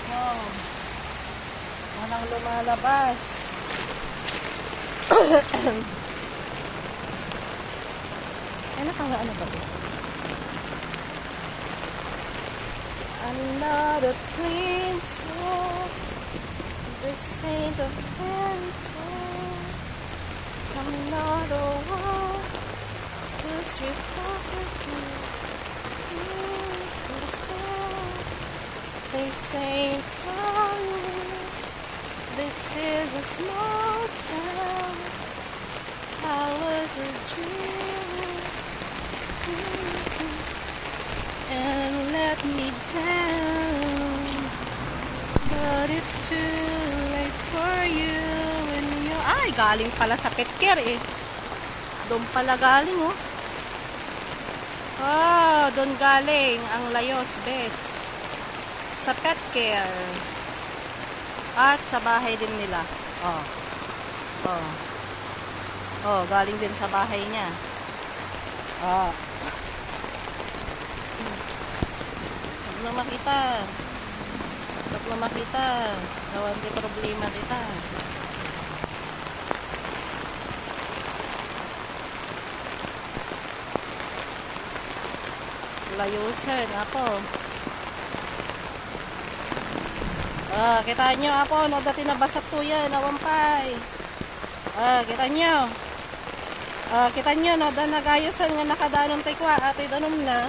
Ako. Walang lumalabas. Ay, ano ba ito? Another princess, the saint of fairy tale. Another one who's reflecting to the star. They say proudly, this is a small town. I was a dream, and let me down. But it's too late for you and you. Ay, galing pala sa pet care eh. Doon pala galing oh. Oh, doon galing ang layos bes. Sa pet care. At sa bahay din nila. Oh. Oh. Oh, galing din sa bahay niya. Oh. Huwag na makita. Huwag na makita. Gawan di problema dita. Layusin ako. Kita nyo ako. No, dati nabasat to yan. Awampay. Kita nyo. Kita nyo, no, da nagayusan nga nakadanon tayo kwa, ato'y danom na.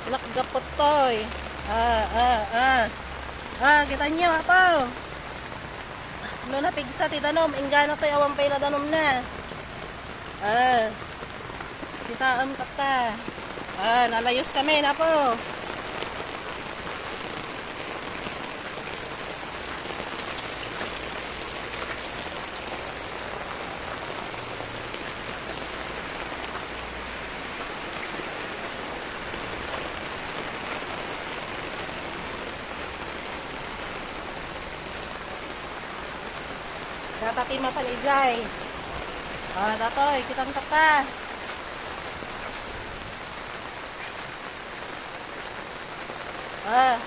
Nakagapot to'y. Kita nyo, apaw. No, napigsa, ti danom, ingana to'y awampay na danom na. Kita kata. Nalayos kami, napo. Datati mapalijay. Datoy, kitang tata.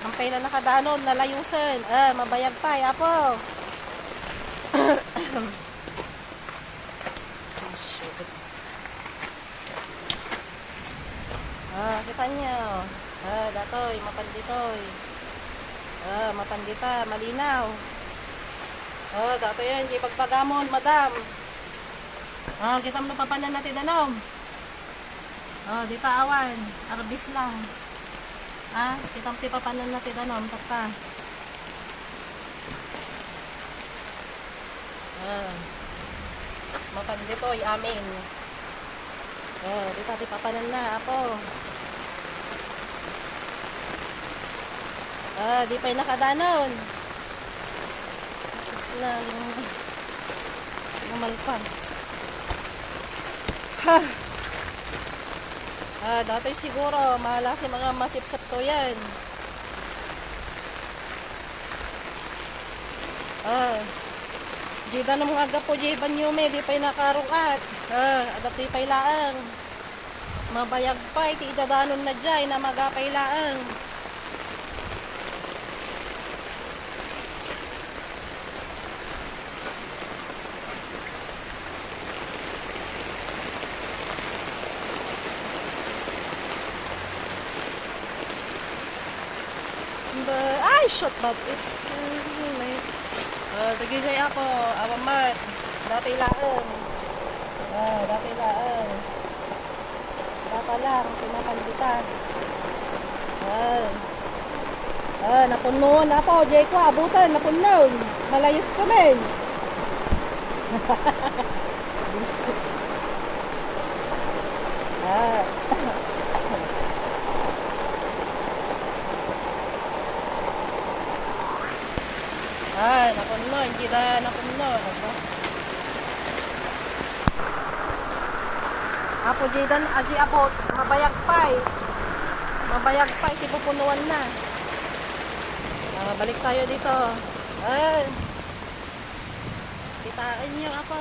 Hampay na nakadanon, nalayusan. Mabayag pa, apo. Kita nyo. Datoy, mapanditoy. Mapandita, malinaw. Dato yan, di pagpagamon, madam. Kita mo napapanan natin danom. Di taawan, arbis lang. Kita mo papanan natin danom, tata. Mapandito, amin. Di tati papanan na, apo. Di pa'y nakadanon. Na yung malpas. Dati siguro mahala si mga masipsap to yan. Di da na mga agapo di banyume, di pa'y nakarungat. Adapti pa'y laang. Mabayag pa'y, ti idadanon na dyan na magapay laang. Ay, shot, but it's too late. Tagigay ako, awamat. Dati laang. Dati laang. Data lang, pinapanditan. Napunon na po, Jay ko, abutan, napunon. Malayos kami. Napuno, hindi na napuno. Apo, Jidan, aji apo, mabayag pa eh. Mabayag pa eh, pupunuan na. Balik tayo dito. Kitaan nyo, apo.